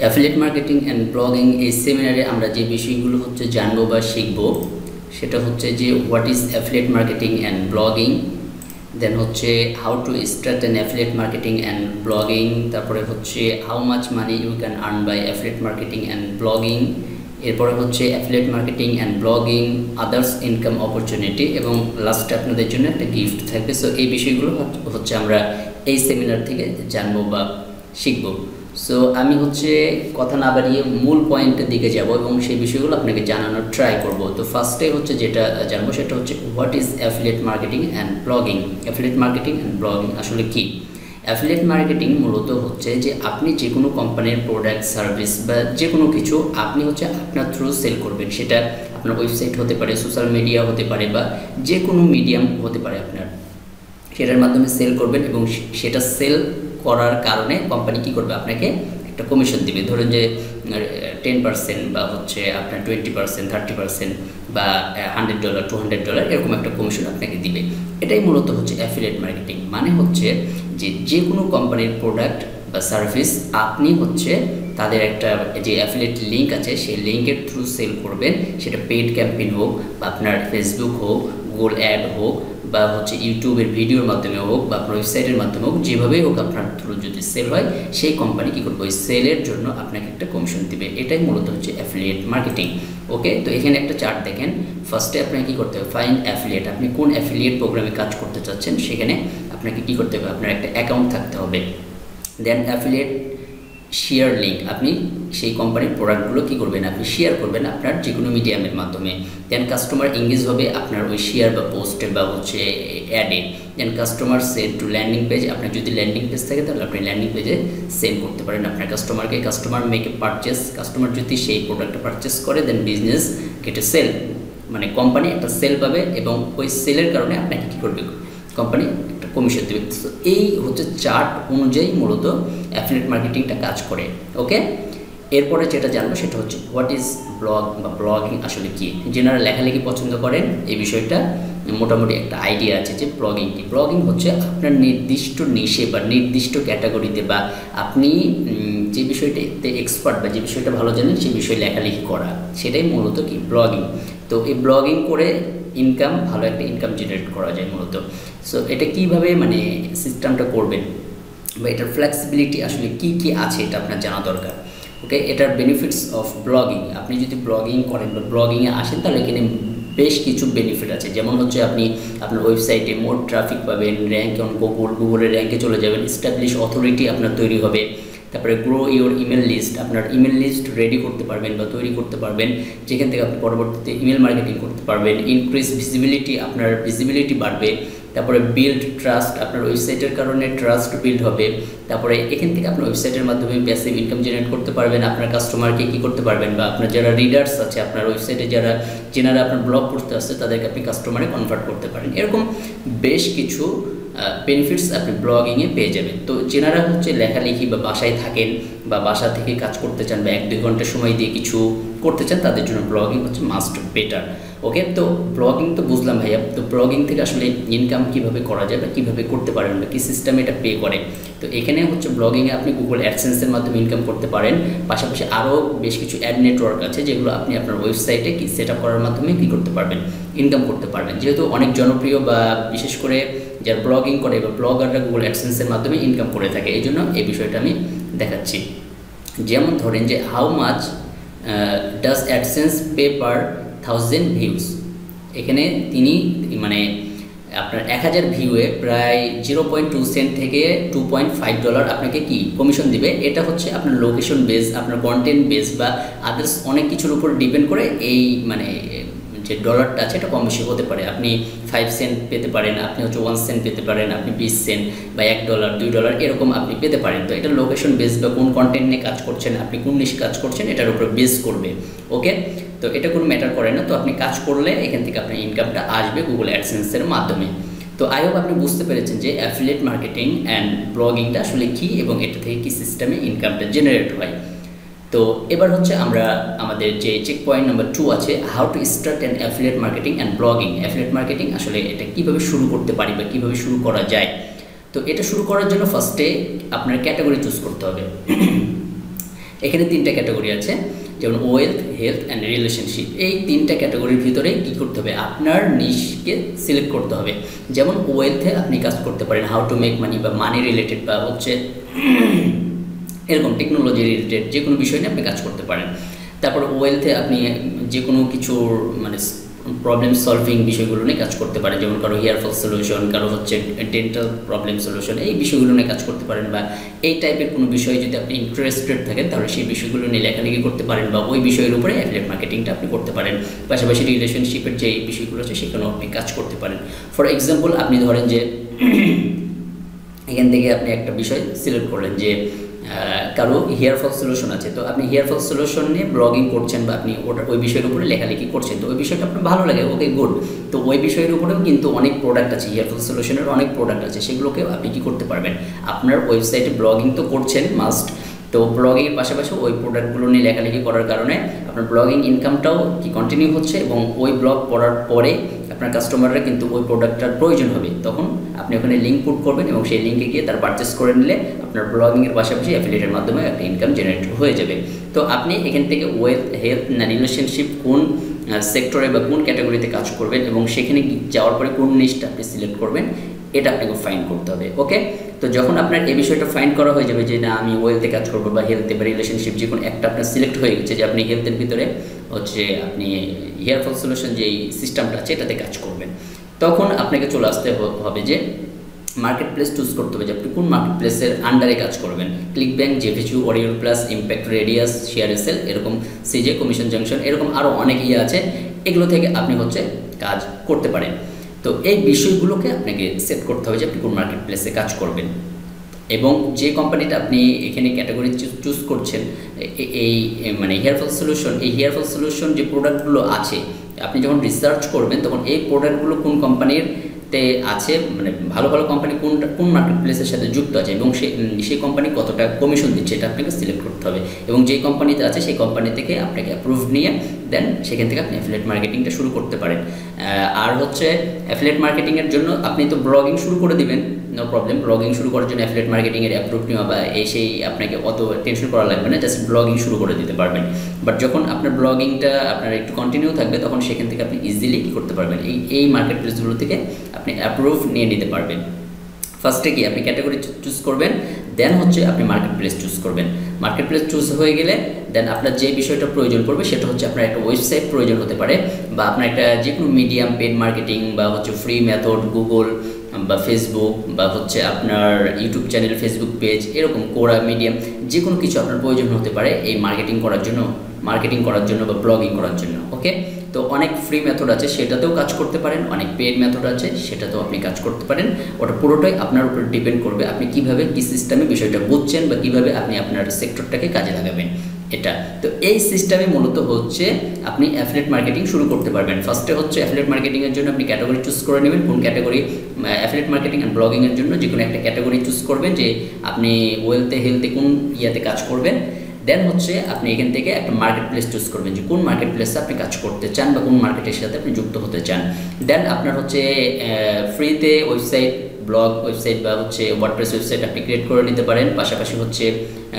Affiliate marketing and blogging এই সেমিনারে আমরা যে বিষয়গুলো হচ্ছে জানবো বা শিখবো সেটা হচ্ছে যে what is affiliate marketing and blogging, then হচ্ছে how to start an affiliate marketing and blogging, তারপরে হচ্ছে how much money you can earn by affiliate marketing and blogging, এরপরে হচ্ছে affiliate marketing and blogging others income opportunity, এবং লাস্টে আপনাদের জন্য একটা গিফট থাকবে। সো এই বিষয়গুলো হচ্ছে আমরা এই সেমিনার থেকে জানবো বা শিখবো। সো আমি হচ্ছে কথা না বাড়িয়ে মূল পয়েন্টের দিকে যাব এবং সেই বিষয়গুলো আপনাকে জানানোর ট্রাই করব। তো ফার্স্টে হচ্ছে যেটা জানবো সেটা হচ্ছে what is affiliate marketing and blogging. Affiliate marketing and blogging আসলে কি? অ্যাফিলিয়েট মার্কেটিং মূলত হচ্ছে যে আপনি যে কোনো কোম্পানির প্রোডাক্ট সার্ভিস বা যে কোনো কিছু আপনি হচ্ছে আপনার থ্রু সেল করবেন। সেটা আপনার ওয়েবসাইট হতে পারে, সোশ্যাল মিডিয়া হতে পারে, বা যে কোনো মিডিয়াম হতে পারে আপনার, সেটার মাধ্যমে সেল করবেন এবং সেটা সেল করার কারণে কোম্পানি কী করবে, আপনাকে একটা কমিশন দিবে। ধরুন যে 10% বা হচ্ছে আপনার 20%, 30% বা $100, $200 এরকম একটা কমিশন আপনাকে দিবে। এটাই মূলত হচ্ছে অ্যাফিলিয়েট মার্কেটিং। মানে হচ্ছে যে কোনো কোম্পানির প্রোডাক্ট বা সার্ভিস আপনি হচ্ছে তাদের একটা যে অ্যাফিলিয়েট লিঙ্ক আছে সেই লিঙ্কের থ্রু সেল করবেন। সেটা পেইড ক্যাম্পেইন হোক বা আপনার ফেসবুক হোক, গুগল অ্যাড হোক, বা হচ্ছে ইউটিউবের ভিডিওর মাধ্যমে হোক, বা আপনার ওয়েবসাইটের মাধ্যমে হোক, যেভাবেই হোক আপনার থ্রু যদি সেল হয় সেই কোম্পানি কী করবে, ওই সেলের জন্য আপনাকে একটা কমিশন দিবে। এটাই মূলত হচ্ছে অ্যাফিলিয়েট মার্কেটিং। ওকে, তো এখানে একটা চার্ট দেখেন। ফার্স্টে আপনাকে কী করতে হবে, ফাইন্ড অ্যাফিলিয়েট। আপনি কোন অ্যাফিলিয়েট প্রোগ্রামে কাজ করতে চাচ্ছেন সেখানে আপনাকে কী করতে হবে, আপনার একটা অ্যাকাউন্ট থাকতে হবে। দেন অ্যাফিলিয়েট শেয়ার লিঙ্ক, আপনি সেই কোম্পানির প্রোডাক্টগুলো কী করবেন, আপনি শেয়ার করবেন আপনার যে কোনো মিডিয়ামের মাধ্যমে। দেন কাস্টমার এঙ্গেজ হবে আপনার ওই শেয়ার বা পোস্টে বা হচ্ছে অ্যাডে। Then customer send to landing page, আপনার যদি ল্যান্ডিং পেজ থাকে তাহলে আপনি ল্যান্ডিং পেজে সেন্ড করতে পারেন আপনার কাস্টমারকে। কাস্টমার মেকে পারচেস, কাস্টমার যদি সেই প্রোডাক্টটা পারচেস করে দেন বিজনেস গেটে সেল, মানে কোম্পানি একটা সেল পাবে এবং ওই সেলের কারণে আপনাকে কী করবে, কোম্পানি একটা কমিশন দেবে। তো এই হচ্ছে চার্ট অনুযায়ী মূলত অ্যাফিলিয়েট মার্কেটিংটা কাজ করে। ওকে, এরপরে যেটা জানবো সেটা হচ্ছে হোয়াট ইজ ব্লগ বা ব্লগিং আসলে কি। যেনারা লেখালেখি পছন্দ করেন এই বিষয়টা মোটামুটি একটা আইডিয়া আছে যে ব্লগিং কি। ব্লগিং হচ্ছে আপনার নির্দিষ্ট নিশে বা নির্দিষ্ট ক্যাটাগরিতে বা আপনি যে বিষয়টাতে এক্সপার্ট বা যে বিষয়টা ভালো জানেন সেই বিষয়ে লেখালেখি করা, সেটাই মূলত কি ব্লগিং। তো এই ব্লগিং করে ইনকাম, ভালো একটা ইনকাম জেনারেট করা যায় মূলত। সো এটা কীভাবে মানে সিস্টেমটা করবেন বা এটার ফ্লেক্সিবিলিটি আসলে কি কি আছে এটা আপনার জানা দরকার। ওকে, এটার বেনিফিটস অফ ব্লগিং, আপনি যদি ব্লগিং করেন বা ব্লগিংয়ে আসেন তাহলে এখানে বেশ কিছু বেনিফিট আছে। যেমন হচ্ছে আপনি আপনার ওয়েবসাইটে মোর ট্রাফিক পাবেন, র্যাঙ্ক অন গুগলের র্যাঙ্কে চলে যাবেন, এস্টাবলিশ অথরিটি আপনার তৈরি হবে। তারপরে গ্রো ইওর ইমেল লিস্ট, আপনার ইমেল লিস্ট রেডি করতে পারবেন বা তৈরি করতে পারবেন, যেখান থেকে আপনি পরবর্তীতে ইমেল মার্কেটিং করতে পারবেন। ইনক্রিজ ভিজিবিলিটি, আপনার ভিজিবিলিটি বাড়বে। তারপরে বিল্ড ট্রাস্ট, আপনার ওয়েবসাইটের কারণে ট্রাস্ট বিল্ড হবে। তারপরে এখান থেকে আপনার ওয়েবসাইটের মাধ্যমে প্যাসিভ ইনকাম জেনারেট করতে পারবেন। আপনার কাস্টমারকে কী করতে পারবেন, বা আপনার যারা রিডার্স আছে আপনার ওয়েবসাইটে যেনারা আপনার ব্লগ পড়তে আসছে তাদেরকে আপনি কাস্টমারে কনভার্ট করতে পারেন। এরকম বেশ কিছু বেনিফিটস আপনি ব্লগিংয়ে পেয়ে যাবেন। তো যেনারা হচ্ছে লেখালেখি বা বাসায় থাকেন বা বাসা থেকে কাজ করতে চান বা 1-2 ঘন্টা সময় দিয়ে কিছু করতে চান, তাদের জন্য ব্লগিং হচ্ছে মাস্ট বেটার। ওকে, তো ব্লগিং তো বুঝলাম ভাইয়া। তো ব্লগিং থেকে আসলে ইনকাম কীভাবে করা যায় বা কীভাবে করতে পারেন বা কী সিস্টেমে এটা পে করে। তো এখানে হচ্ছে ব্লগিংয়ে আপনি গুগল অ্যাডসেন্সের মাধ্যমে ইনকাম করতে পারেন। পাশাপাশি আরও বেশ কিছু অ্যাড নেটওয়ার্ক আছে যেগুলো আপনি আপনার ওয়েবসাইটে কি সেট আপ করার মাধ্যমে কী করতে পারবেন, ইনকাম করতে পারবেন। যেহেতু অনেক জনপ্রিয় বা বিশেষ করে যারা ব্লগিং করে বা ব্লগাররা গুগল অ্যাডসেন্সের মাধ্যমে ইনকাম করে থাকে, এই জন্য এই বিষয়টা আমি দেখাচ্ছি। যেমন ধরেন যে how much does AdSense pay per 1000 views. এখানে তিনি মানে আপনার 1000 ভিউয়ে প্রায় 0.2 সেন্ট থেকে $2.5 আপনাকে কি কমিশন দিবে। এটা হচ্ছে আপনার লোকেশন বেস, আপনার কন্টেন্ট বেস বা আদার্স অনেক কিছুর উপর ডিপেন্ড করে এই মানে যে ডলারটা আছে এটা কম বেশি হতে পারে। আপনি 5 সেন্ট পেতে পারেন, আপনি হচ্ছে 1 সেন্ট পেতে পারেন, আপনি 20 সেন্ট বা $1, $2 এরকম আপনি পেতে পারেন। তো এটা লোকেশন বেস বা কোন কন্টেন্ট নিয়ে কাজ করছেন, আপনি কোন নিশে কাজ করছেন এটার উপর বেস করবে। ওকে, তো এটা কোনো ম্যাটার করে না। তো আপনি কাজ করলে এখান থেকে আপনার ইনকামটা আসবে গুগল অ্যাডসেন্সের মাধ্যমে। তো আই হোপ আপনি বুঝতে পেরেছেন যে অ্যাফিলিয়েট মার্কেটিং অ্যান্ড ব্লগিংটা আসলে কী এবং এটা থেকে কী সিস্টেমে ইনকামটা জেনারেট হয়। তো এবার হচ্ছে আমরা আমাদের যে চেক পয়েন্ট নাম্বার 2 আছে, how to start an affiliate marketing and blogging. Affiliate marketing আসলে এটা কীভাবে শুরু করতে পারি বা কীভাবে শুরু করা যায়। তো এটা শুরু করার জন্য ফার্স্টে আপনার ক্যাটাগরি চুজ করতে হবে। এখানে 3টা ক্যাটাগরি আছে, যেমন ওয়েলথ, হেলথ অ্যান্ড রিলেশনশিপ। এই 3টা ক্যাটাগরির ভিতরে কী করতে হবে, আপনার নিশকে সিলেক্ট করতে হবে। যেমন ওয়েলথে আপনি কাজ করতে পারেন হাউ টু মেক মানি বা মানি রিলেটেড বা হচ্ছে এরকম টেকনোলজি রিলেটেড যে কোনো বিষয় নিয়ে আপনি কাজ করতে পারেন। তারপর ওয়েলথে আপনি যে কোনো কিছুর মানে প্রবলেম সলভিং বিষয়গুলো নিয়ে কাজ করতে পারেন, যেমন কারো হেয়ার ফল সলিউশন, কারো হচ্ছে ডেন্টাল প্রবলেম সলিউশন, এই বিষয়গুলো নিয়ে কাজ করতে পারেন। বা এই টাইপের কোনো বিষয়ে যদি আপনি ইন্টারেস্টেড থাকেন তাহলে সেই বিষয়গুলো নিয়ে লেখালেখি করতে পারেন বা ওই বিষয়ের উপরে অ্যাফিলিয়েট মার্কেটিংটা আপনি করতে পারেন। পাশাপাশি রিলেশনশিপের যে বিষয়গুলো আছে সেখানেও আপনি কাজ করতে পারেন। ফর এক্সাম্পল, আপনি ধরেন যে এখান থেকে আপনি একটা বিষয় সিলেক্ট করলেন যে কারো হেয়ার ফল সলিউশন আছে, তো আপনি হেয়ার ফল সলিউশন নিয়ে ব্লগিং করছেন বা আপনি ওই বিষয়ের উপরে লেখালেখি করছেন, তো ওই বিষয়টা আপনার ভালো লাগে, ওকে গুড। তো ওই বিষয়ের উপরেও কিন্তু অনেক প্রোডাক্ট আছে, হেয়ার ফল সলিউশনের অনেক প্রোডাক্ট আছে, সেগুলোকেও আপনি কী করতে পারবেন, আপনার ওয়েবসাইটে ব্লগিং তো করছেন মাস্ট, তো ব্লগিংয়ের পাশাপাশি ওই প্রোডাক্টগুলো নিয়ে লেখালেখি করার কারণে আপনার ব্লগিং ইনকামটাও কি কন্টিনিউ হচ্ছে এবং ওই ব্লগ পড়ার পরে আপনার কাস্টমাররা কিন্তু ওই প্রোডাক্টটার প্রয়োজন হবে, তখন আপনি ওখানে লিঙ্ক পুট করবেন এবং সেই লিঙ্কে গিয়ে তার পারচেস করে নিলে আপনার ব্লগিংয়ের পাশাপাশি অ্যাফিলিয়েটের মাধ্যমে একটা ইনকাম জেনারেট হয়ে যাবে। তো আপনি এখান থেকে ওয়েলথ, হেলথ না রিলেশনশিপ কোন সেক্টরে বা কোন ক্যাটাগরিতে কাজ করবেন এবং সেখানে যাওয়ার পরে কোন নিশটা আপনি সিলেক্ট করবেন, এটা আপনাকে ফাইন্ড করতে হবে। ওকে, তো যখন আপনার এই বিষয়টা ফাইন্ড করা হয়ে যাবে যে না আমি ওয়েলথে কাজ করবো বা হেলথে বা রিলেশনশিপ যে কোনো একটা আপনার সিলেক্ট হয়ে গেছে যে আপনি হেলথের ভিতরে হচ্ছে আপনি হেয়ার ফল সলিউশন যে সিস্টেমটা আছে এটাতে কাজ করবেন, তখন আপনাকে চলে আসতে হবে যে মার্কেট প্লেস চুজ করতে হবে যে আপনি কোন মার্কেট প্লেসের আন্ডারে কাজ করবেন। Click bank, JVZoo, warrior plus, impact radius, ShareASale, এরকম সিজে, কমিশন জাংশন, এরকম আরও অনেক আছে, এগুলো থেকে আপনি হচ্ছে কাজ করতে পারেন। তো এই বিষয়গুলোকে আপনাকে সেট করতে হবে যে আপনি কোন মার্কেট প্লেসে কাজ করবেন এবং যে কোম্পানিটা আপনি এখানে ক্যাটাগরি চুজ করছেন এই মানে হেয়ার ফল সলিউশন, এই হেয়ার ফল সলিউশন যে প্রোডাক্টগুলো আছে আপনি যখন রিসার্চ করবেন তখন এই প্রোডাক্টগুলো কোন কোম্পানির তে আছে, মানে ভালো ভালো কোম্পানি কোন মার্কেট প্লেসের সাথে যুক্ত আছে এবং সেই কোম্পানি কতটা কমিশন দিচ্ছে এটা আপনাকে সিলেক্ট করতে হবে এবং যেই কোম্পানিতে আছে সেই কোম্পানি থেকে আপনাকে অ্যাপ্রুভ নিয়ে দেন সেখান থেকে আপনি অ্যাফিলিয়েট মার্কেটিংটা শুরু করতে পারেন। আর হচ্ছে অ্যাফিলিয়েট মার্কেটিংয়ের জন্য আপনি তো ব্লগিং শুরু করে দিবেন, নো প্রবলেম। ব্লগিং শুরু করার জন্য অ্যাফিলিয়েট মার্কেটিংয়ের অ্যাপ্রুভ নেওয়া বা সেই আপনাকে অত টেনশন করা লাগবে না, জাস্ট ব্লগিং শুরু করে দিতে পারবেন। বাট যখন আপনার ব্লগিংটা আপনার একটু কন্টিনিউ থাকবে তখন সেখান থেকে আপনি ইজিলি কী করতে পারবেন, এই মার্কেট প্লেসগুলো থেকে আপনি অ্যাপ্রুভ নিয়ে নিতে পারবেন। ফার্স্টে কি আপনি ক্যাটাগরি চুজ করবেন, দেন হচ্ছে আপনি মার্কেট প্লেস চুজ করবেন। মার্কেট প্লেস চুজ হয়ে গেলে দেন আপনার যে বিষয়টা প্রয়োজন পড়বে সেটা হচ্ছে আপনার একটা ওয়েবসাইট প্রয়োজন হতে পারে বা আপনার একটা যে কোনো মিডিয়াম, পেড মার্কেটিং বা হচ্ছে ফ্রি মেথড, গুগল বা ফেসবুক বা হচ্ছে আপনার ইউটিউব চ্যানেল, ফেসবুক পেজ, এরকম কোরা মিডিয়াম যে কোনো কিছু আপনার প্রয়োজন হতে পারে এই মার্কেটিং করার জন্য বা ব্লগিং করার জন্য। ওকে, তো অনেক ফ্রি মেথড আছে সেটাতেও কাজ করতে পারেন, অনেক পেড মেথড আছে সেটাতেও আপনি কাজ করতে পারেন। ওটা পুরোটাই আপনার উপর ডিপেন্ড করবে আপনি কীভাবে কী সিস্টেমে বিষয়টা বুঝছেন বা কীভাবে আপনি আপনার সেক্টরটাকে কাজে লাগাবেন এটা। তো এই সিস্টেমে মূলত হচ্ছে আপনি অ্যাফিলিয়েট মার্কেটিং শুরু করতে পারবেন। ফার্স্টে হচ্ছে অ্যাফিলিয়েট মার্কেটিংয়ের জন্য আপনি ক্যাটাগরি চুজ করে নেবেন, কোন ক্যাটাগরি অ্যাফিলিয়েট মার্কেটিং অ্যান্ড ব্লগিংয়ের জন্য যে কোনো একটা ক্যাটাগরি চুজ করবেন যে আপনি ওয়েলথে, হেলথে কোন ইয়াতে কাজ করবেন। দেন হচ্ছে আপনি এখান থেকে একটা মার্কেট প্লেস চুজ করবেন যে কোন মার্কেট প্লেসে আপনি কাজ করতে চান বা কোন মার্কেটের সাথে আপনি যুক্ত হতে চান। দেন আপনার হচ্ছে ফ্রিতে ওয়েবসাইট, ব্লগ ওয়েবসাইট বা হচ্ছে ওয়ার্ডপ্রেস ওয়েবসাইট আপনি ক্রিয়েট করে নিতে পারেন। পাশাপাশি হচ্ছে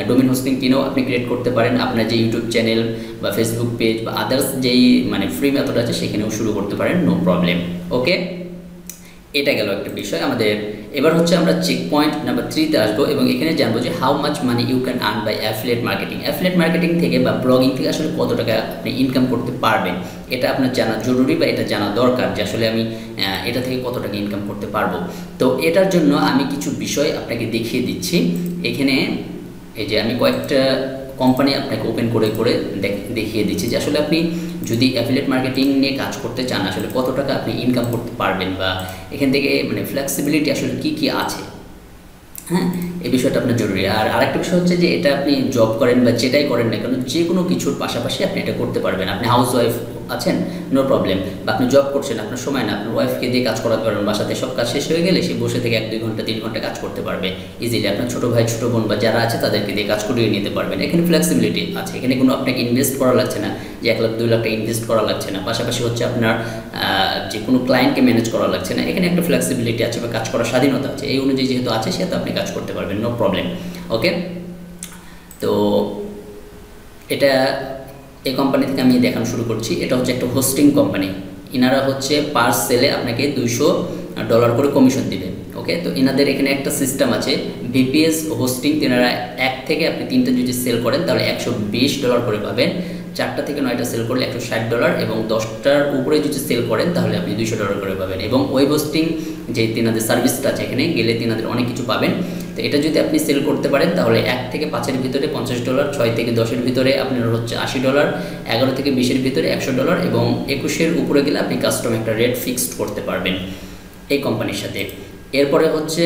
ডোমেন হোস্টিং কিনেও আপনি ক্রিয়েট করতে পারেন। আপনার যে ইউটিউব চ্যানেল বা ফেসবুক পেজ বা আদার্স যেই মানে ফ্রি মেথড আছে সেখানেও শুরু করতে পারেন, নো প্রবলেম। ওকে, এটা গেল একটা বিষয় আমাদের। এবার হচ্ছে আমরা চেক পয়েন্ট নাম্বার 3-তে আসবো এবং এখানে জানবো যে how much money you can earn by affiliate marketing. Affiliate marketing থেকে বা ব্লগিং থেকে আসলে কত টাকা আপনি ইনকাম করতে পারবেন এটা আপনার জানা জরুরি বা এটা জানা দরকার যে আসলে আমি এটা থেকে কত টাকা ইনকাম করতে পারবো। তো এটার জন্য আমি কিছু বিষয় আপনাকে দেখিয়ে দিচ্ছি। এখানে এই যে আমি কয়েকটা কোম্পানি আপনাকে ওপেন করে করে দেখিয়ে দিচ্ছি যে আসলে আপনি যদি অ্যাফিলিয়েট মার্কেটিং নিয়ে কাজ করতে চান আসলে কত টাকা আপনি ইনকাম করতে পারবেন বা এখান থেকে মানে ফ্লেক্সিবিলিটি আসলে কি আছে, হ্যাঁ, এই বিষয়টা আপনার জরুরি। আর আরেকটা বিষয় হচ্ছে যে এটা আপনি জব করেন বা যেটাই করেন না কেন যে কোনো কিছুর পাশাপাশি আপনি এটা করতে পারবেন। আপনি হাউস ওয়াইফ আছেন, নো প্রবলেম, বা আপনি জব করছেন, আপনার সময় না, আপনার ওয়াইফকে দিয়ে কাজ করাতে পারবেন। বাসাতে সব কাজ শেষ হয়ে গেলে সে বসে থেকে 1-2 ঘন্টা 3 ঘন্টা কাজ করতে পারবে ইজিলি। আপনার ছোটো ভাই, ছোটো বোন বা যারা আছে তাদেরকে দিয়ে কাজ করিয়ে নিতে পারবেন। এখানে ফ্লেক্সিবিলিটি আছে, এখানে কোনো আপনাকে ইনভেস্ট করা লাগছে না যে 1 লাখ 2 লাখ টাকা ইনভেস্ট করা লাগছে না। পাশাপাশি হচ্ছে আপনার যে কোনো ক্লায়েন্টকে ম্যানেজ করা লাগছে না। এখানে একটা ফ্লেক্সিবিলিটি আছে বা কাজ করার স্বাধীনতা আছে, এই অনুযায়ী যেহেতু আছে সেহেতু আপনি কাজ করতে পারবেন, নো প্রবলেম। ওকে, তো এটা এই কোম্পানি থেকে আমি দেখানো শুরু করছি। এটা হচ্ছে একটা হোস্টিং কোম্পানি। ইনারা হচ্ছে পার সেলে আপনাকে $200 করে কমিশন দিবে। ওকে, তো এনাদের এখানে একটা সিস্টেম আছে ভিপিএস হোস্টিং। তেনারা 1 থেকে আপনি 3টা যদি সেল করেন তাহলে $120 করে পাবেন, 4টা থেকে 9টা সেল করলে $160, এবং 10টার উপরে যদি সেল করেন তাহলে আপনি $200 করে পাবেন। এবং ওয়েব হোস্টিং যে তেনাদের সার্ভিসটা আছে এখানে গেলে তেনাদের অনেক কিছু পাবেন। তো এটা যদি আপনি সেল করতে পারেন তাহলে 1 থেকে 5-এর ভিতরে $50, 6 থেকে 10-এর ভিতরে আপনার হচ্ছে $80, 11 থেকে 20-এর ভিতরে $100, এবং 21-এর উপরে গেলে আপনি কাস্টম একটা রেট ফিক্সড করতে পারবেন এই কোম্পানির সাথে। এরপরে হচ্ছে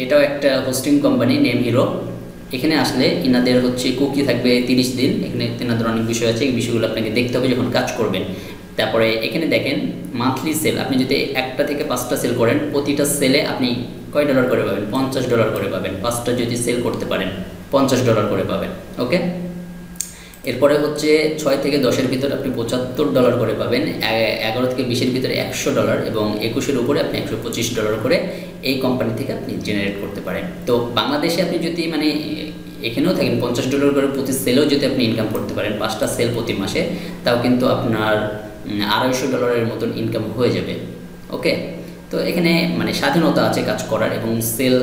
এটাও একটা হোস্টিং কোম্পানি, নেম হিরো। এখানে আসলে ইনাদের হচ্ছে কুকি থাকবে 30 দিন। এখানে তেনাদের অনেক বিষয় আছে, এই বিষয়গুলো আপনাকে দেখতে হবে যখন কাজ করবেন। তারপরে এখানে দেখেন মান্থলি সেল, আপনি যদি 1টা থেকে 5টা সেল করেন প্রতিটা সেলে আপনি কয় ডলার করে পাবেন? $50 করে পাবেন। 5টা যদি সেল করতে পারেন $50 করে পাবেন। ওকে, এরপরে হচ্ছে 6 থেকে 10-এর ভিতরে আপনি $75 করে পাবেন, 11 থেকে 20-এর ভিতরে $100, এবং 21-এর উপরে আপনি $125 করে এই কোম্পানি থেকে আপনি জেনারেট করতে পারেন। তো বাংলাদেশে আপনি যদি মানে এখানেও থাকেন $50 করে প্রতি সেলেও যদি আপনি ইনকাম করতে পারেন 5টা সেল প্রতি মাসে, তাও কিন্তু আপনার $250 মতন ইনকাম হয়ে যাবে। ওকে, তো এখানে মানে স্বাধীনতা আছে কাজ করার, এবং সেল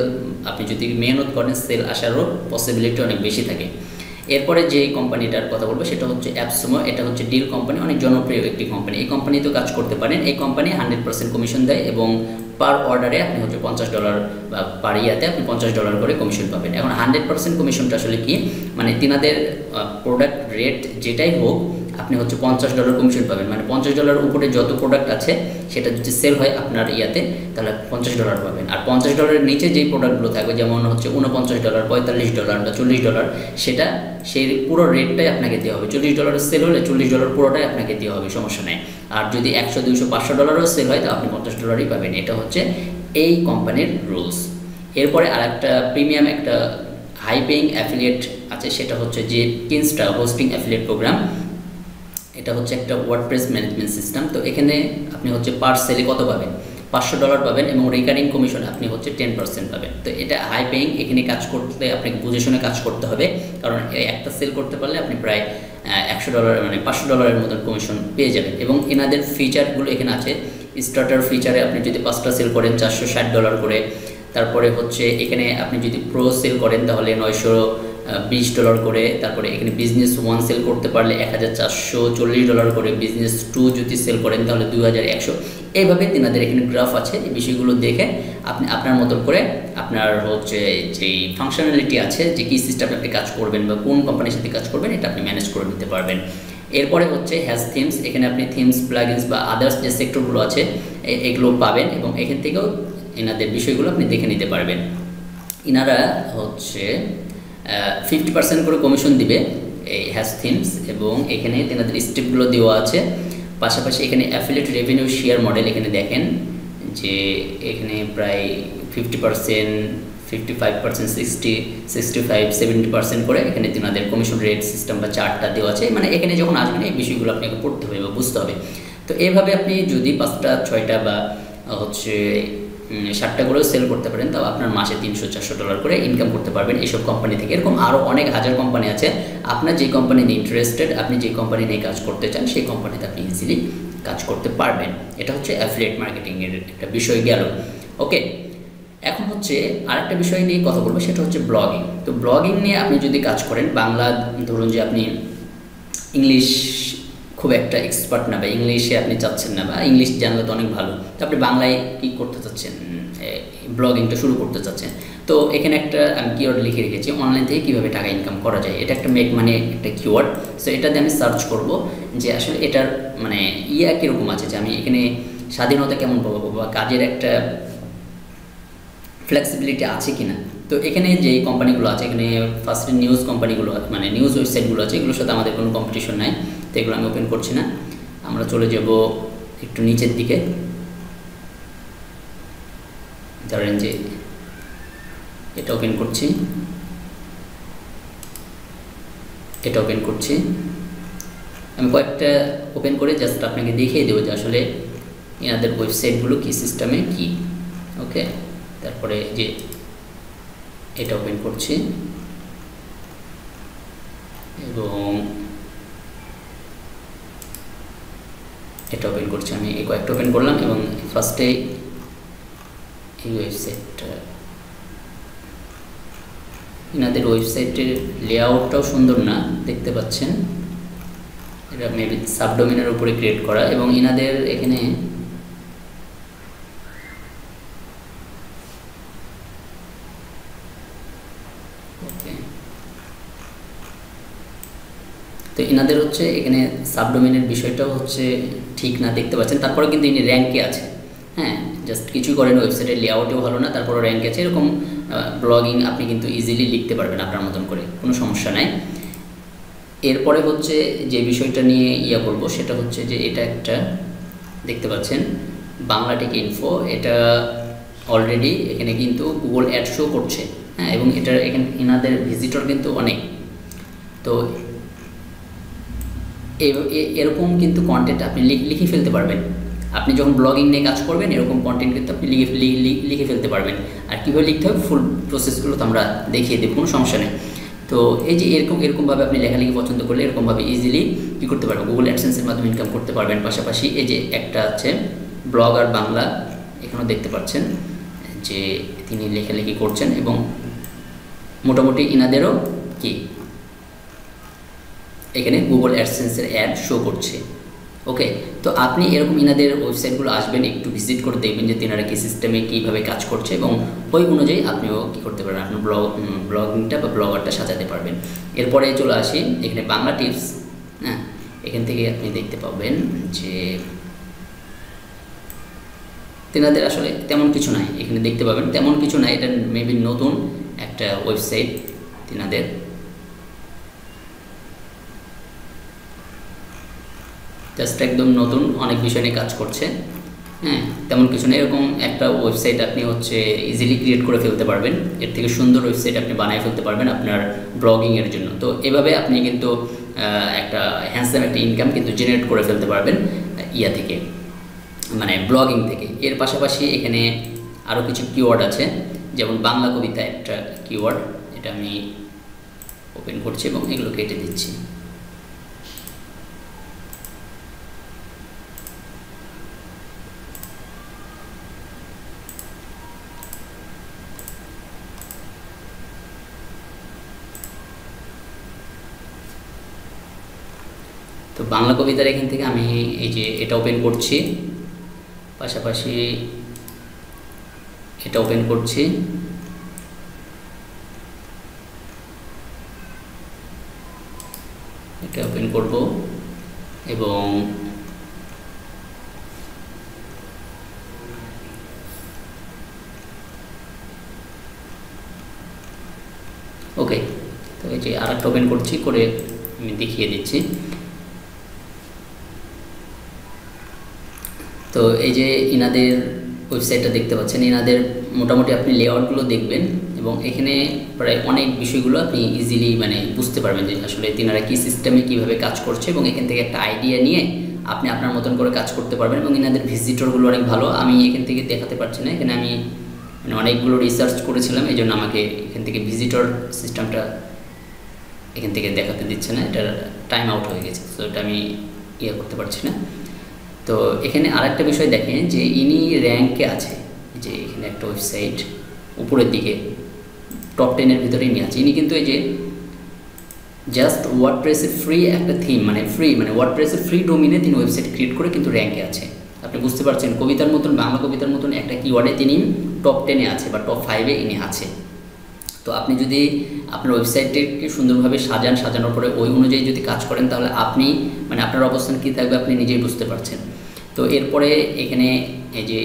আপনি যদি মেহনত করেন সেল আসারও পসিবিলিটি অনেক বেশি থাকে। এরপরে যে কোম্পানিটার কথা বলবো সেটা হচ্ছে অ্যাপসমো। এটা হচ্ছে ডিল কোম্পানি, অনেক জনপ্রিয় একটি কোম্পানি। এই কোম্পানিতেও কাজ করতে পারেন। এই কোম্পানি 100% কমিশন দেয়, এবং পার অর্ডারে আপনি হচ্ছে $50 বা পার ইয়াতে আপনি $50 করে কমিশন পাবেন। এখন 100% কমিশনটা আসলে কি, মানে তিনাদের প্রোডাক্ট রেট যেটাই হোক আপনি হচ্ছে $50 কমিশন পাবেন। মানে $50 উপরে যত প্রোডাক্ট আছে সেটা যদি সেল হয় আপনার ইয়াতে তাহলে $50 পাবেন। আর $50 নিচে যেই প্রোডাক্টগুলো থাকবে যেমন হচ্ছে $49, $45 বা $40, সেটা সেই পুরো রেটটাই আপনাকে দেওয়া হবে। $40 সেল হলে $40 পুরোটাই আপনাকে দেওয়া হবে, সমস্যা নেই। আর যদি $100, $200, $500 সেল হয় তো আপনি $50 পাবেন। এটা হচ্ছে এই কোম্পানির রুলস। এরপরে আর একটা প্রিমিয়াম একটা হাই পেইং অ্যাফিলিয়েট আছে, সেটা হচ্ছে যে কিনস্টা হোস্টিং অ্যাফিলিয়েট প্রোগ্রাম। এটা হচ্ছে একটা ওয়ার্ডপ্রেস ম্যানেজমেন্ট সিস্টেম। তো এখানে আপনি হচ্ছে পার সেলে কত পাবেন? $500 পাবেন, এবং রিকারিং কমিশন আপনি হচ্ছে 10% পাবেন। তো এটা হাই পেইং। এখানে কাজ করতে আপনাকে বুঝে শুনে কাজ করতে হবে, কারণ একটা সেল করতে পারলে আপনি প্রায় $100 মানে $500 মতন কমিশন পেয়ে যাবেন। এবং এনাদের ফিচারগুলো এখানে আছে। স্টার্টার ফিচারে আপনি যদি 5টা সেল করেন $460 করে। তারপরে হচ্ছে এখানে আপনি যদি প্রো সেল করেন তাহলে $920 করে। তারপরে এখানে বিজনেস 1 সেল করতে পারলে $1440 করে, বিজনেস 2 যদি সেল করেন তাহলে $2100। এইভাবে তিনাদের এখানে গ্রাফ আছে। এই বিষয়গুলো দেখে আপনি আপনার মতন করে আপনার হচ্ছে যেই ফাংশনালিটি আছে, যে কী সিস্টেমে আপনি কাজ করবেন বা কোন কোম্পানির সাথে কাজ করবেন, এটা আপনি ম্যানেজ করে নিতে পারবেন। এরপরে হচ্ছে হ্যাজ থিমস। এখানে আপনি থিমস, প্লাগইনস বা আদার্স যে সেক্টরগুলো আছে এগুলো পাবেন, এবং এখান থেকেও এনাদের বিষয়গুলো আপনি দেখে নিতে পারবেন। ইনারা হচ্ছে 50% করে কমিশন দিবে এই হ্যাশ থিমস, এবং এখানে তেনাদের স্টেপগুলো দেওয়া আছে। পাশাপাশি এখানে অ্যাফিলিয়েট রেভিনিউ শেয়ার মডেল এখানে দেখেন যে এখানে প্রায় 50%, 55%, 60, 65, 70% করে এখানে তেনাদের কমিশন রেট সিস্টেম বা চার্টটা দেওয়া আছে। মানে এখানে যখন আসবেন এই বিষয়গুলো আপনাকে পড়তে হবে বা বুঝতে হবে। তো এইভাবে আপনি যদি 5টা 6টা বা হচ্ছে 7টা করেও সেল করতে পারেন, তাও আপনার মাসে $300-400 করে ইনকাম করতে পারবেন এইসব কোম্পানি থেকে। এরকম আরও অনেক হাজার কোম্পানি আছে। আপনার যে কোম্পানি নিয়ে ইন্টারেস্টেড, আপনি যে কোম্পানি নিয়ে কাজ করতে চান সেই কোম্পানিতে আপনি ইজিলি কাজ করতে পারবেন। এটা হচ্ছে অ্যাফিলিয়েট মার্কেটিংয়ের একটা বিষয় গেল। ওকে, এখন হচ্ছে আরেকটা বিষয় নিয়ে কথা বলবো, সেটা হচ্ছে ব্লগিং। তো ব্লগিং নিয়ে আপনি যদি কাজ করেন, বাংলা ধরুন যে আপনি ইংলিশ খুব একটা এক্সপার্ট না, বা ইংলিশে আপনি চাচ্ছেন না, বা ইংলিশ জানলে তো অনেক ভালো, তো আপনি বাংলায় কী করতে চাচ্ছেন, ব্লগিংটা শুরু করতে চাচ্ছেন। তো এখানে একটা আমি কিওয়ার্ড লিখে রেখেছি, অনলাইন থেকে কীভাবে টাকা ইনকাম করা যায়। এটা একটা মেক মানি একটা কিওয়ার্ড। সো এটাতে আমি সার্চ করব যে আসলে এটার মানে কীরকম আছে, যে আমি এখানে স্বাধীনতা কেমন পাবো, বা কাজের একটা ফ্লেক্সিবিলিটি আছে কি না। তো এখানে যে কোম্পানিগুলো আছে, এখানে ফার্স্টে নিউজ কোম্পানিগুলো মানে নিউজ ওয়েবসাইটগুলো আছে, এগুলোর সাথে আমাদের কোনো কম্পিটিশন নাই, তো এগুলো আমি ওপেন করছি না। আমরা চলে যাব একটু নিচের দিকে। ধরেন যে এটা ওপেন করছি, এটা ওপেন করছি। আমি কয়েকটা ওপেন করে জাস্ট আপনাকে দেখিয়ে দেবো যে আসলে এনাদের ওয়েবসাইটগুলো কী সিস্টেমে কী। ওকে, তারপরে যে এটা ওপেন করছি, এবং এটা ওপেন করছি আমি, এই কয়েকটা ওপেন করলাম এবং ফার্স্টে এই ওয়েবসাইটটা, এনাদের ওয়েবসাইটের লেআউটটাও সুন্দর না, দেখতে পাচ্ছেন এটা মেবি সাবডোমেনের উপরে ক্রিয়েট করা, এবং এনাদের এখানে তো এনাদের হচ্ছে এখানে সাবডোমেনের বিষয়টাও হচ্ছে ঠিক না, দেখতে পাচ্ছেন। তারপরে কিন্তু ইনি র্যাঙ্কে আছে, হ্যাঁ, জাস্ট কিছুই করেন, ওয়েবসাইটের লেআউটও ভালো না, তারপরে র্যাঙ্কে আছে। এরকম ব্লগিং আপনি কিন্তু ইজিলি লিখতে পারবেন আপনার মতন করে, কোনো সমস্যা নাই। এরপরে হচ্ছে যে বিষয়টা নিয়ে বলবো সেটা হচ্ছে যে এটা একটা দেখতে পাচ্ছেন বাংলাটেক ইনফো, এটা অলরেডি এখানে কিন্তু গুগল অ্যাড শো করছে, হ্যাঁ, এবং এটা এখানে এনাদের ভিজিটর কিন্তু অনেক। তো এরকম কিন্তু কন্টেন্ট আপনি লিখে ফেলতে পারবেন। আপনি যখন ব্লগিং নিয়ে কাজ করবেন এরকম কন্টেন্ট কিন্তু আপনি লিখে ফেলতে পারবেন। আর কীভাবে লিখতে হবে ফুল প্রসেসগুলো তো আমরা দেখিয়ে দেব, কোনো সমস্যা নেই। তো এই যে এরকমভাবে আপনি লেখালেখি পছন্দ করলে এরকমভাবে ইজিলি কী করতে পারবেন, গুগল অ্যাডসেন্সের মাধ্যমে ইনকাম করতে পারবেন। পাশাপাশি এই যে একটা আছে ব্লগার বাংলা, এখানেও দেখতে পাচ্ছেন যে তিনি লেখালেখি করছেন এবং মোটামুটি ইনাদেরও কি এখানে গুগল অ্যাডসেন্সের অ্যাড শো করছে। ওকে, তো আপনি এরকম ইনাদের ওয়েবসাইটগুলো আসবেন, একটু ভিজিট করে দেখবেন যে তিনারা কী সিস্টেমে কীভাবে কাজ করছে, এবং ওই অনুযায়ী আপনিও কী করতে পারবেন, আপনার ব্লগিংটা বা ব্লগারটা সাজাতে পারবেন। এরপরে চলে আসি এখানে বাংলা টিপস, হ্যাঁ, এখান থেকে আপনি দেখতে পাবেন যে তিনাদের আসলে তেমন কিছু নাই, এখানে দেখতে পাবেন তেমন কিছু নাই, এটা মেবি নতুন একটা ওয়েবসাইট তিনাদের, জাস্ট একদম নতুন, অনেক বিষয় নিয়ে কাজ করছে, হ্যাঁ, তেমন কিছু নেই। এরকম একটা ওয়েবসাইট আপনি হচ্ছে ইজিলি ক্রিয়েট করে ফেলতে পারবেন, এর থেকে সুন্দর ওয়েবসাইট আপনি বানিয়ে ফেলতে পারবেন আপনার ব্লগিংয়ের জন্য। তো এভাবে আপনি কিন্তু একটা হ্যান্ডসাম একটা ইনকাম কিন্তু জেনারেট করে ফেলতে পারবেন থেকে, মানে ব্লগিং থেকে। এর পাশাপাশি এখানে আরও কিছু কিওয়ার্ড আছে, যেমন বাংলা কবিতা একটা কিওয়ার্ড, এটা আমি ওপেন করছি এবং এগুলো কেটে দিচ্ছি। তো বাংলা কবিতার এখান থেকে আমি এই যে এটা ওপেন করছি, পাশাপাশি এটা ওপেন করছি, এটা ওপেন করব এবং ওকে, তো এই যে আরেকটা ওপেন করছি, করে আমি দেখিয়ে দিচ্ছি। তো এই যে ইনাদের ওয়েবসাইটটা দেখতে পাচ্ছেন, ইনাদের মোটামুটি আপনি লেআউটগুলো দেখবেন এবং এখানে প্রায় অনেক বিষয়গুলো আপনি ইজিলি মানে বুঝতে পারবেন যে আসলে তিনারা কী সিস্টেমে কীভাবে কাজ করছে, এবং এখান থেকে একটা আইডিয়া নিয়ে আপনি আপনার মতন করে কাজ করতে পারবেন। এবং ইনাদের ভিজিটরগুলো অনেক ভালো, আমি এখান থেকে দেখাতে পারছি না, এখানে আমি মানে অনেকগুলো রিসার্চ করেছিলাম, এই জন্য আমাকে এখান থেকে ভিজিটর সিস্টেমটা এখান থেকে দেখাতে দিচ্ছে না, এটার টাইম আউট হয়ে গেছে, তো এটা আমি করতে পারছি না। তো এখানে আরেকটা বিষয় দেখেন যে ইনি র্যাঙ্কে আছে, যে এখানে একটা ওয়েবসাইট উপরের দিকে টপ 10-এর ভিতরে ইনি আছে। ইনি কিন্তু এই যে জাস্ট ওয়ার্ডপ্রেসের ফ্রি একটা থিম, মানে ওয়ার্ডপ্রেসের ফ্রি ডোমিনে তিনি ওয়েবসাইট ক্রিয়েট করে কিন্তু র্যাঙ্কে আছে। আপনি বুঝতে পারছেন, কবিতার মতন, বাংলা কবিতার মতন একটা কিওয়ার্ডে তিনি টপ 10-এ আছে বা টপ 5-এ ইনি আছে। তো আপনি যদি আপনার ওয়েবসাইটটিকে সুন্দরভাবে সাজানোর পরে ওই অনুযায়ী যদি কাজ করেন, তাহলে আপনি মানে আপনার অবস্থান কী থাকবে আপনি নিজেই বুঝতে পারছেন। তো এরপরে এখানে এই যে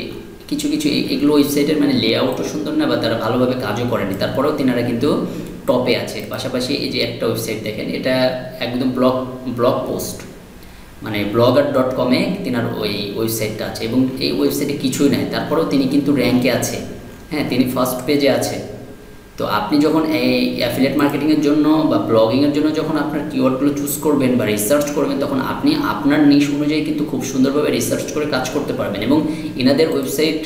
কিছু এগুলো ওয়েবসাইটের মানে লেআউটও সুন্দর না, বা তারা ভালোভাবে কাজও করেনি, তারপরেও তিনারা কিন্তু টপে আছে। পাশাপাশি এই যে একটা ওয়েবসাইট দেখেন, এটা একদম ব্লগ পোস্ট, মানে blogger.com-এ তিনার ওই ওয়েবসাইটটা আছে, এবং এই ওয়েবসাইটে কিছুই নাই, তারপরেও তিনি কিন্তু র্যাঙ্কে আছে, হ্যাঁ, তিনি ফার্স্ট পেজে আছে। তো আপনি যখন এই অ্যাফিলিয়েট মার্কেটিংয়ের জন্য বা ব্লগিংয়ের জন্য যখন আপনার কিওয়ার্ডগুলো চুজ করবেন বা রিসার্চ করবেন, তখন আপনি আপনার নিশ অনুযায়ী কিন্তু খুব সুন্দরভাবে রিসার্চ করে কাজ করতে পারবেন। এবং এনাদের ওয়েবসাইট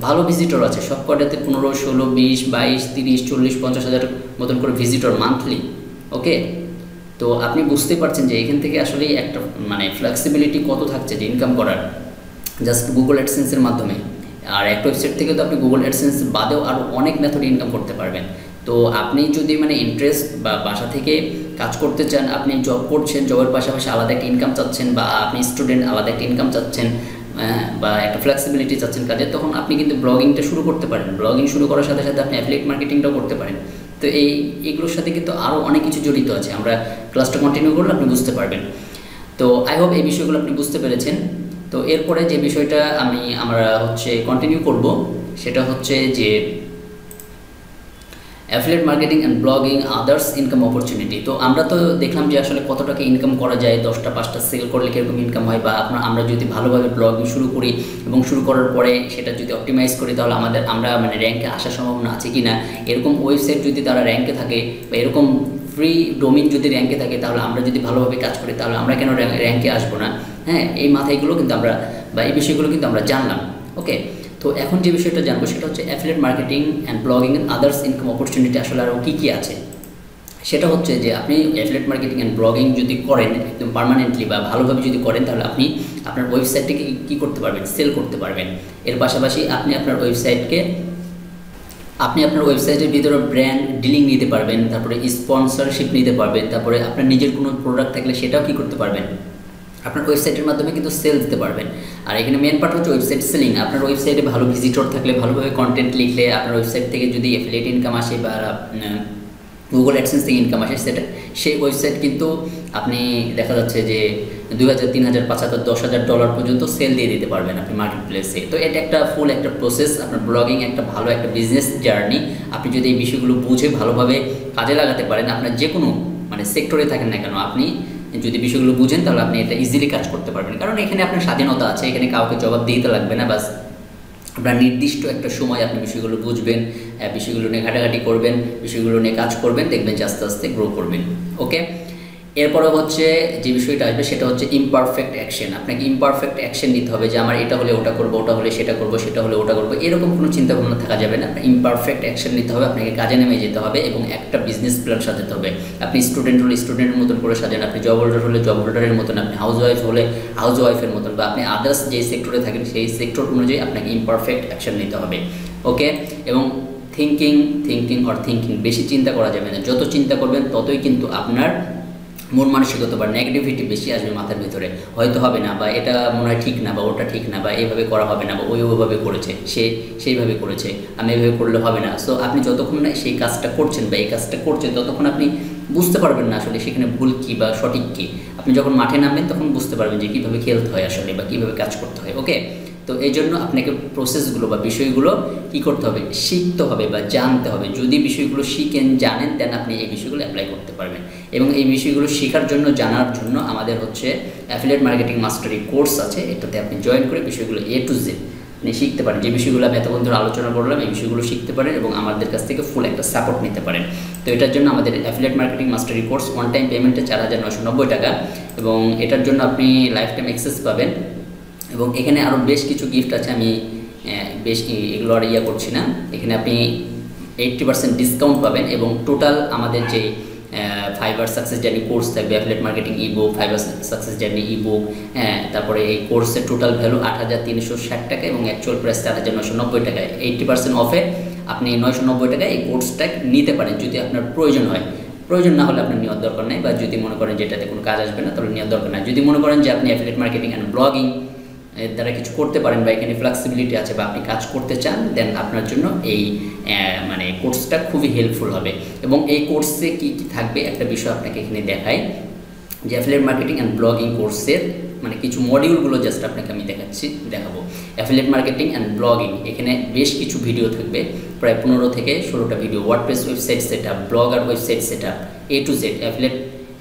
ভালো ভিজিটর আছে, সব কটাতে 15, 16, 20, 22, 30, 40, 50 হাজার মতন করে ভিজিটর মান্থলি। ওকে, তো আপনি বুঝতে পারছেন যে এখান থেকে আসলে একটা মানে ফ্লেক্সিবিলিটি কত থাকছে যে ইনকাম করার জাস্ট গুগল অ্যাডসেন্সের মাধ্যমে। আর একটা ওয়েবসাইট থেকে তো আপনি গুগল অ্যাডসেন্স বাদেও আরও অনেক মেথডে ইনকাম করতে পারবেন। তো আপনি যদি মানে ইন্টারেস্ট বা বাসা থেকে কাজ করতে চান, আপনি জব করছেন, জবের পাশাপাশি আলাদা একটা ইনকাম চাচ্ছেন, বা আপনি স্টুডেন্ট আলাদা একটা ইনকাম চাচ্ছেন, বা একটা ফ্লেক্সিবিলিটি চাচ্ছেন কাজে, তখন আপনি কিন্তু ব্লগিংটা শুরু করতে পারেন। ব্লগিং শুরু করার সাথে সাথে আপনি অ্যাফিলিয়েট মার্কেটিংটাও করতে পারেন। তো এইগুলোর সাথে কিন্তু আরও অনেক কিছু জড়িত আছে, আমরা ক্লাসটা কন্টিনিউ করলে আপনি বুঝতে পারবেন। তো আই হোপ এই বিষয়গুলো আপনি বুঝতে পেরেছেন। তো এরপরে যে বিষয়টা আমরা হচ্ছে কন্টিনিউ করব সেটা হচ্ছে যে affiliate marketing and blogging others income opportunity. তো আমরা তো দেখলাম যে আসলে কত টাকা ইনকাম করা যায়, 10টা 5টা সেল করলে কীরকম ইনকাম হয়, বা আমরা যদি ভালোভাবে ব্লগিং শুরু করি এবং শুরু করার পরে সেটা যদি অপটিমাইজ করি তাহলে আমরা মানে র্যাঙ্কে আসার সম্ভাবনা আছে কি না, এরকম ওয়েবসাইট যদি তারা র্যাঙ্কে থাকে বা এরকম ফ্রি ডোমেইন যদি র্যাঙ্কে থাকে, তাহলে আমরা যদি ভালোভাবে কাজ করি তাহলে আমরা কেন র্যাঙ্কে আসবো না। হ্যাঁ, এই মাথায়গুলো কিন্তু আমরা বা এই বিষয়গুলো কিন্তু আমরা জানলাম। ওকে, তো এখন যে বিষয়টা জানবো সেটা হচ্ছে affiliate marketing and blogging and others income opportunity আসলে আরও কী কী আছে। সেটা হচ্ছে যে আপনি অ্যাফিলিয়েট মার্কেটিং অ্যান্ড ব্লগিং যদি করেন একদম পার্মানেন্টলি বা ভালোভাবে যদি করেন, তাহলে আপনি আপনার ওয়েবসাইটটাকে কী করতে পারবেন, সেল করতে পারবেন। এর পাশাপাশি আপনি আপনার ওয়েবসাইটের ভিতরে ব্র্যান্ড ডিলিং নিতে পারবেন, তারপরে স্পন্সরশিপ নিতে পারবেন, তারপরে আপনার নিজের কোনো প্রোডাক্ট থাকলে সেটাও কী করতে পারবেন, আপনার ওয়েবসাইটের মাধ্যমে কিন্তু সেল দিতে পারবেন। আর এখানে মেন পার্ট হচ্ছে ওয়েবসাইট সেলিং। আপনার ওয়েবসাইটে ভালো ভিজিটর থাকলে, ভালোভাবে কন্টেন্ট লিখলে, আপনার ওয়েবসাইট থেকে যদি অ্যাফিলিয়েট ইনকাম আসে বা গুগল অ্যাডসেন্স থেকে ইনকাম আসে, সেই ওয়েবসাইট কিন্তু আপনি দেখা যাচ্ছে যে $2,000, $3,000, $5,000, $10,000 পর্যন্ত সেল দিয়ে দিতে পারবেন আপনি মার্কেট প্লেসে। তো এটা একটা ফুল একটা প্রসেস। আপনার ব্লগিং একটা ভালো একটা বিজনেস জার্নি। আপনি যদি এই বিষয়গুলো বুঝে ভালোভাবে কাজে লাগাতে পারেন, আপনার যে কোনো মানে সেক্টরে থাকেন না কেন, আপনি যদি বিষয়গুলো বুঝেন তাহলে আপনি এটা ইজিলি কাজ করতে পারবেন। কারণ এখানে আপনার স্বাধীনতা আছে, এখানে কাউকে জবাব দিতে লাগবে না। বাস আপনার নির্দিষ্ট একটা সময় আপনি বিষয়গুলো বুঝবেন, বিষয়গুলো নিয়ে ঘাটাঘাটি করবেন, বিষয়গুলো নিয়ে কাজ করবেন, দেখবেন যে আস্তে আস্তে গ্রো করবেন। ওকে, এরপরে হচ্ছে যে বিষয়টা আসবে সেটা হচ্ছে ইমপারফেক্ট অ্যাকশন। আপনাকে ইমপারফেক্ট অ্যাকশন নিতে হবে যে আমার এটা হলে ওটা করবো, ওটা হলে সেটা করবো, সেটা হলে ওটা করবো, এরকম কোনো চিন্তাভাবনা থাকা যাবে না। আপনার ইমপারফেক্ট অ্যাকশন নিতে হবে, আপনাকে কাজে নেমে যেতে হবে এবং একটা বিজনেস প্ল্যান সাজাতে হবে। আপনি স্টুডেন্ট হলে স্টুডেন্টের মতন করে সাজান, আপনি জব হোল্ডার হলে জব হোল্ডারের মতন, আপনি হাউস ওয়াইফ হলে হাউস ওয়াইফের মতন, বা আপনি আদার্স যে সেক্টরে থাকেন সেই সেক্টর অনুযায়ী আপনাকে ইমপারফেক্ট অ্যাকশন নিতে হবে। ওকে, এবং থিঙ্কিং বেশি চিন্তা করা যাবে না। যত চিন্তা করবেন ততই কিন্তু আপনার মন মানসিকতা বা নেগেটিভিটি বেশি আসবে মাথার ভিতরে। হয়তো হবে না, বা এটা মনে হয় ঠিক না, বা ওটা ঠিক না, বা এইভাবে করা হবে না, বা ওইভাবে করেছে, সেইভাবে করেছে, আমি এইভাবে করলে হবে না। সো আপনি যতক্ষণ না সেই কাজটা করছেন বা এই কাজটা করছেন ততক্ষণ আপনি বুঝতে পারবেন না আসলে সেখানে ভুল কী বা সঠিক কী। আপনি যখন মাঠে নামবেন তখন বুঝতে পারবেন যে কীভাবে খেলতে হয় আসলে বা কীভাবে কাজ করতে হয়। ওকে, তো এই জন্য আপনাকে প্রসেসগুলো বা বিষয়গুলো কী করতে হবে, শিখতে হবে বা জানতে হবে। যদি বিষয়গুলো শিখেন, জানেন, দেন আপনি এই বিষয়গুলো অ্যাপ্লাই করতে পারবেন। এবং এই বিষয়গুলো শেখার জন্য, জানার জন্য আমাদের হচ্ছে অ্যাফিলিয়েট মার্কেটিং মাস্টারি কোর্স আছে। এটাতে আপনি জয়েন করে বিষয়গুলো A to Z আপনি শিখতে পারেন। যে বিষয়গুলো আমি এতক্ষণ ধরে আলোচনা করলাম এই বিষয়গুলো শিখতে পারেন এবং আমাদের কাছ থেকে ফুল একটা সাপোর্ট নিতে পারেন। তো এটার জন্য আমাদের affiliate marketing mastery course one time পেমেন্টে 4,990 টাকা, এবং এটার জন্য আপনি লাইফ টাইম অ্যাক্সেস পাবেন। এবং এখানে আরও বেশ কিছু গিফট আছে, আমি বেশ এগুলো আর করছি না। এখানে আপনি 80% ডিসকাউন্ট পাবেন এবং টোটাল আমাদের যে ফাইবার সাকসেস জার্নি কোর্স থাকবে, affiliate marketing ebook, fibre success journey ebook, তারপরে এই কোর্সের টোটাল ভ্যালু 8,360 টাকা এবং অ্যাকচুয়াল প্রাইস 4,990 টাকায়। 80% অফে আপনি 990 টাকায় এই কোর্সটা নিতে পারেন যদি আপনার প্রয়োজন হয়। প্রয়োজন না হলে আপনার নেওয়ার দরকার নেই, বা যদি মনে করেন যেটাতে কোনো কাজ আসবে না তাহলে নেওয়ার দরকার নেই। যদি মনে করেন যে আপনি অ্যাফিলিয়েট মার্কেটিং অ্যান্ড ব্লগিং এর দ্বারা কিছু করতে পারেন বা এখানে ফ্লেক্সিবিলিটি আছে বা আপনি কাজ করতে চান, দেন আপনার জন্য এই মানে কোর্সটা খুবই হেল্পফুল হবে। এবং এই কোর্সে কী কী থাকবে একটা বিষয় আপনাকে এখানে দেখাই, যে অ্যাফিলিয়েট মার্কেটিং অ্যান্ড ব্লগিং কোর্সের মানে কিছু মডিউলগুলো জাস্ট আপনাকে আমি দেখাবো। অ্যাফিলিয়েট মার্কেটিং অ্যান্ড ব্লগিং, এখানে বেশ কিছু ভিডিও থাকবে, প্রায় 15 থেকে 16টা video. WordPress website setup, blogger website setup, A to Z,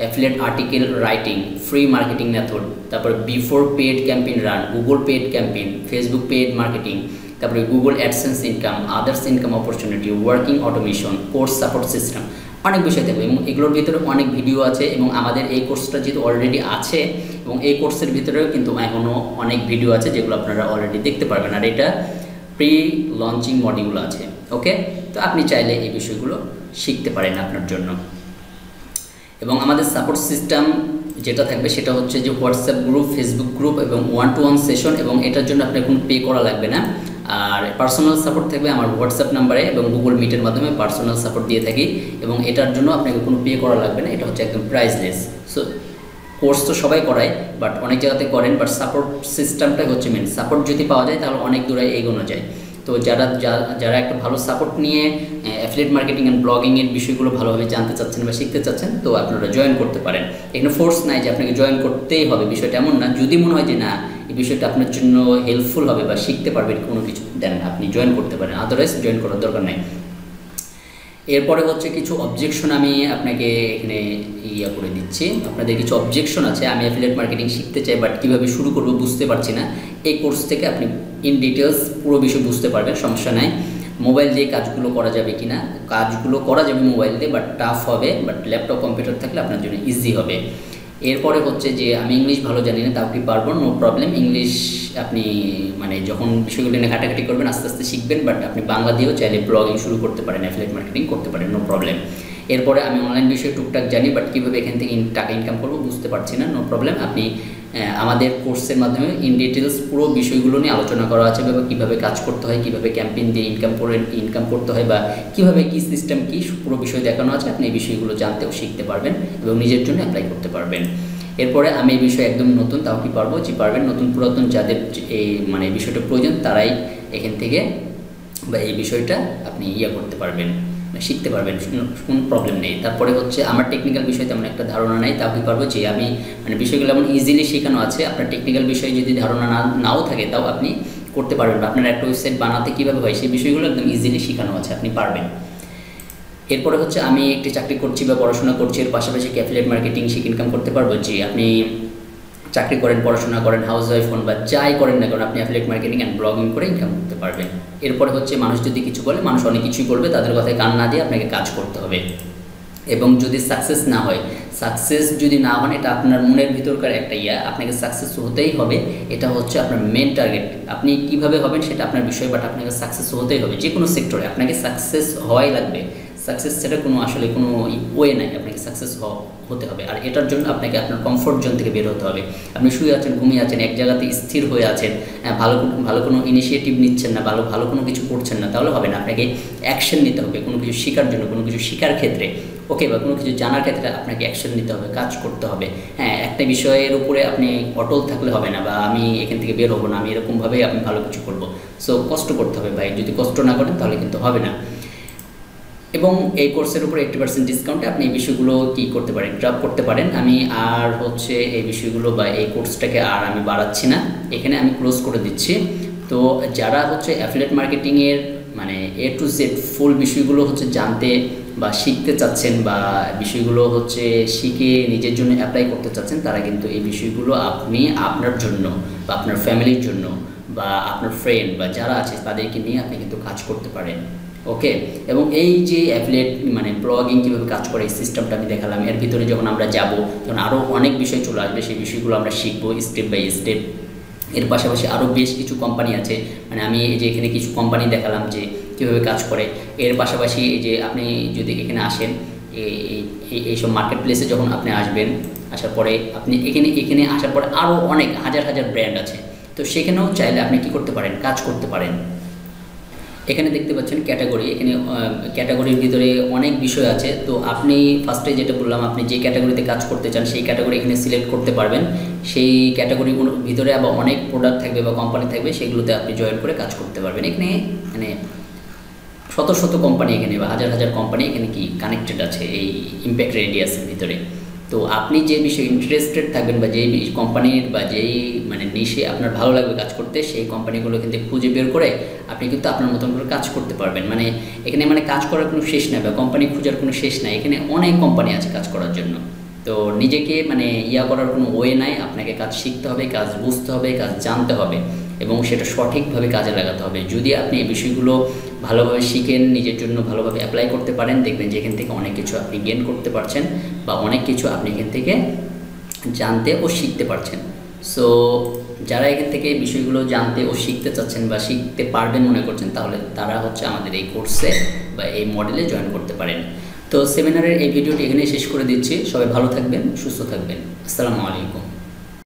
affiliate article writing, free marketing method, তারপরে before paid campaign run, Google paid campaign, Facebook paid marketing, তারপরে Google AdSense income, others income opportunity, working automation, course support system, অনেক বিষয় থাকবে। এবং এগুলোর ভিতরে অনেক video আছে এবং আমাদের এই কোর্সটা যেহেতু অলরেডি আছে এবং এই কোর্সের ভিতরেও কিন্তু এখনও অনেক ভিডিও আছে যেগুলো আপনারা অলরেডি দেখতে পারবেন। আর এটা প্রি লঞ্চিং মডিউল আছে। ওকে, তো আপনি চাইলে এই বিষয়গুলো শিখতে পারেন আপনার জন্য। এবং আমাদের সাপোর্ট সিস্টেম যেটা থাকবে সেটা হচ্ছে যে হোয়াটসঅ্যাপ গ্রুপ, ফেসবুক গ্রুপ এবং 1-to-1 সেশন, এবং এটার জন্য আপনার কোনো পে করা লাগবে না। আর পার্সোনাল সাপোর্ট থাকবে আমার হোয়াটসঅ্যাপ নাম্বারে এবং গুগল মিটের মাধ্যমে পার্সোনাল সাপোর্ট দিয়ে থাকি, এবং এটার জন্য আপনাকে কোনো পে করা লাগবে না। এটা হচ্ছে একদম প্রাইসলেস। সো কোর্স তো সবাই করায়, বাট অনেক জায়গাতে করেন, বাট সাপোর্ট সিস্টেমটাই হচ্ছে মেন। সাপোর্ট যদি পাওয়া যায় তাহলে অনেক দূরে এগোনো যায়। তো যারা একটা ভালো সাপোর্ট নিয়ে অ্যাফিলিয়েট মার্কেটিং অ্যান্ড ব্লগিংয়ের বিষয়গুলো ভালোভাবে জানতে চাচ্ছেন বা শিখতে চাচ্ছেন, তো আপনারা জয়েন করতে পারেন। এখানে ফোর্স নাই যে আপনাকে জয়েন করতেই হবে, বিষয়টা এমন না। যদি মনে হয় যে না এই বিষয়টা আপনার জন্য হেল্পফুল হবে বা শিখতে পারবেন কোনো কিছু, দেন আপনি জয়েন করতে পারেন, আদারওয়াইজ জয়েন করার দরকার নাই। এরপরে হচ্ছে কিছু অবজেকশন আমি আপনাকে এখানে করে দিচ্ছি। আপনাদের কিছু অবজেকশন আছে, আমি অ্যাফিলিয়েট মার্কেটিং শিখতে চাই বাট কীভাবে শুরু করব বুঝতে পারছি না। এই কোর্স থেকে আপনি ইন ডিটেলস পুরো বিষয় বুঝতে পারবেন, সমস্যা নাই। মোবাইল দিয়ে কাজগুলো করা যাবে কি না, কাজগুলো করা যাবে মোবাইল দিয়ে, বাট টাফ হবে। বাট ল্যাপটপ কম্পিউটার থাকলে আপনার জন্য ইজি হবে। এরপরে হচ্ছে যে আমি ইংলিশ ভালো জানি না, তাও কি পারবো, নো প্রবলেম। ইংলিশ আপনি মানে যখন বিষয়গুলো নিয়ে ঘাটাঘাটি করবেন আস্তে আস্তে শিখবেন, বাট আপনি বাংলা দিয়েও চাইলে ব্লগিং শুরু করতে পারেন, অ্যাফিলিয়েট মার্কেটিং করতে পারেন, নো প্রবলেম। এরপরে আমি অনলাইন বিষয়ে টুকটাক জানি, বাট কীভাবে এখান থেকে টাকা ইনকাম করবো বুঝতে পারছি না, নো প্রবলেম। আপনি আমাদের কোর্সের মাধ্যমে ইন ডিটেলস পুরো বিষয়গুলো নিয়ে আলোচনা করা আছে, বা কীভাবে কাজ করতে হয়, কীভাবে ক্যাম্পেইন দিয়ে ইনকাম করতে হয়, বা কীভাবে কী সিস্টেম কী পুরো বিষয় দেখানো আছে। আপনি এই বিষয়গুলো জানতেও শিখতে পারবেন এবং নিজের জন্য অ্যাপ্লাই করতে পারবেন। এরপরে আমি এই বিষয়ে একদম নতুন, তাও কি পারবো, যে পারবেন। নতুন পুরাতন যাদের এই মানে বিষয়টা প্রয়োজন তারাই এখান থেকে বা এই বিষয়টা আপনি করতে পারবেন, শিখতে পারবেন, কোনো প্রবলেম নেই। তারপরে হচ্ছে আমার টেকনিক্যাল বিষয়ে তেমন একটা ধারণা নেই, তাও কি পারবো, যে আমি মানে বিষয়গুলো এমন ইজিলি শেখানো আছে। আপনার টেকনিক্যাল বিষয়ে যদি ধারণা নাও থাকে তাও আপনি করতে পারবেন, বা আপনার একটা ওয়েবসাইট বানাতে কীভাবে হয় সেই বিষয়গুলো একদম ইজিলি শেখানো আছে, আপনি পারবেন। এরপরে হচ্ছে আমি একটি চাকরি করছি বা পড়াশোনা করছি, এর পাশাপাশি অ্যাফিলিয়েট মার্কেটিং শিখে ইনকাম করতে পারবো। যে আপনি চাকরি করেন, পড়াশোনা করেন, হাউস ওয়াইফ হন বা যাই করেন না, কারণ আপনি অ্যাফিলিয়েট মার্কেটিং অ্যান্ড ব্লগিং করে ইনকাম করতে পারবেন। এরপরে হচ্ছে মানুষ যদি কিছু বলে, মানুষ অনেক কিছুই করবে, তাদের কথায় কান না দিয়ে আপনাকে কাজ করতে হবে। এবং যদি সাকসেস না হয়, সাকসেস যদি না হন, এটা আপনার মনের ভিতরকার একটা আপনাকে সাকসেস হতেই হবে, এটা হচ্ছে আপনার মেন টার্গেট। আপনি কিভাবে হবেন সেটা আপনার বিষয়, বাট আপনাকে সাকসেস হতেই হবে। যে কোনো সেক্টরে আপনাকে সাকসেস হওয়াই লাগবে। সাকসেস সেটা কোনো আসলে কোনো ওয়ে নাই, আপনাকে সাকসেস হতে হবে। আর এটার জন্য আপনাকে আপনার কমফোর্ট জোন থেকে বের হতে হবে। আপনি শুয়ে আছেন, ঘুমিয়ে আছেন, এক জায়গাতে স্থির হয়ে আছেন, ভালো কোনো ইনিশিয়েটিভ নিচ্ছেন না, ভালো কোনো কিছু করছেন না, তাহলে হবে না। আপনাকে অ্যাকশন নিতে হবে কোনো কিছু শেখার জন্য, কোনো কিছু শেখার ক্ষেত্রে, ওকে, বা কোনো কিছু জানার ক্ষেত্রে আপনাকে অ্যাকশন নিতে হবে, কাজ করতে হবে। হ্যাঁ, একটা বিষয়ের উপরে আপনি অটল থাকলে হবে না, বা আমি এখান থেকে বের হবো না, আমি এরকমভাবেই আমি ভালো কিছু করবো। সো কষ্ট করতে হবে ভাই, যদি কষ্ট না করেন তাহলে কিন্তু হবে না। এবং এই কোর্সের উপরে 80% ডিসকাউন্টে আপনি এই বিষয়গুলো কী করতে পারেন, ড্রপ করতে পারেন। আমি আর হচ্ছে এই বিষয়গুলো বা এই কোর্সটাকে আর আমি বাড়াচ্ছি না, এখানে আমি ক্লোজ করে দিচ্ছি। তো যারা হচ্ছে অ্যাফিলিয়েট মার্কেটিংয়ের মানে A to Z ফুল বিষয়গুলো হচ্ছে জানতে বা শিখতে চাচ্ছেন, বা বিষয়গুলো হচ্ছে শিখে নিজের জন্য অ্যাপ্লাই করতে চাচ্ছেন, তারা কিন্তু এই বিষয়গুলো আপনি আপনার জন্য বা আপনার ফ্যামিলির জন্য বা আপনার ফ্রেন্ড বা যারা আছে তাদেরকে নিয়ে আপনি কিন্তু কাজ করতে পারেন, ওকে। এবং এই যে অ্যাফিলিয়েট মানে ব্লগিং কীভাবে কাজ করে এই সিস্টেমটা আমি দেখালাম। এর ভিতরে যখন আমরা যাব তখন আরও অনেক বিষয় চলে আসবে, সেই বিষয়গুলো আমরা শিখবো স্টেপ বাই স্টেপ। এর পাশাপাশি আরও বেশ কিছু কোম্পানি আছে, মানে আমি এই যে এখানে কিছু কোম্পানি দেখালাম যে কীভাবে কাজ করে। এর পাশাপাশি এই যে আপনি যদি এখানে আসেন, এইসব মার্কেট প্লেসে যখন আপনি আসবেন, আসার পরে আপনি এখানে আসার পরে আরও অনেক হাজার ব্র্যান্ড আছে, তো সেখানেও চাইলে আপনি কী করতে পারেন, কাজ করতে পারেন। এখানে দেখতে পাচ্ছেন ক্যাটাগরি, এখানে ক্যাটাগরির ভিতরে অনেক বিষয় আছে। তো আপনি ফার্স্টে যেটা বললাম, আপনি যে ক্যাটাগরিতে কাজ করতে চান সেই ক্যাটাগরি এখানে সিলেক্ট করতে পারবেন। সেই ক্যাটাগরিগুলোর ভিতরে আবার অনেক প্রোডাক্ট থাকবে বা কোম্পানি থাকবে, সেগুলোতে আপনি জয়েন করে কাজ করতে পারবেন। এখানে মানে শত কোম্পানি এখানে বা হাজার কোম্পানি এখানে কি কানেক্টেড আছে এই ইম্প্যাক্ট রেডিয়াসের ভিতরে। তো আপনি যে বিষয়ে ইন্টারেস্টেড থাকবেন বা যেই কোম্পানির বা যেই মানে নিশে আপনার ভালো লাগবে কাজ করতে, সেই কোম্পানিগুলো কিন্তু খুঁজে বের করে আপনি কিন্তু আপনার মতন করে কাজ করতে পারবেন। মানে এখানে মানে কাজ করার কোনো শেষ নাই বা কোম্পানি খোঁজার কোনো শেষ নাই, এখানে অনেক কোম্পানি আছে কাজ করার জন্য। তো নিজেকে মানে করার কোনো ওয়ে নাই, আপনাকে কাজ শিখতে হবে, কাজ বুঝতে হবে, কাজ জানতে হবে এবং সেটা সঠিকভাবে কাজে লাগাতে হবে। যদি আপনি এই বিষয়গুলো ভালোভাবে শিখেন, নিজের জন্য ভালোভাবে অ্যাপ্লাই করতে পারেন, দেখবেন যে এখান থেকে অনেক কিছু আপনি গেইন করতে পারছেন বা অনেক কিছু আপনি এখান থেকে জানতে ও শিখতে পারছেন। সো যারা এখান থেকে এই বিষয়গুলো জানতে ও শিখতে চাচ্ছেন বা শিখতে পারবেন মনে করছেন, তাহলে তারা হচ্ছে আমাদের এই কোর্সে বা এই মডেলে জয়েন করতে পারেন। তো সেমিনারের এই ভিডিওটি এখানেই শেষ করে দিচ্ছি। সবাই ভালো থাকবেন, সুস্থ থাকবেন। আসসালামু আলাইকুম।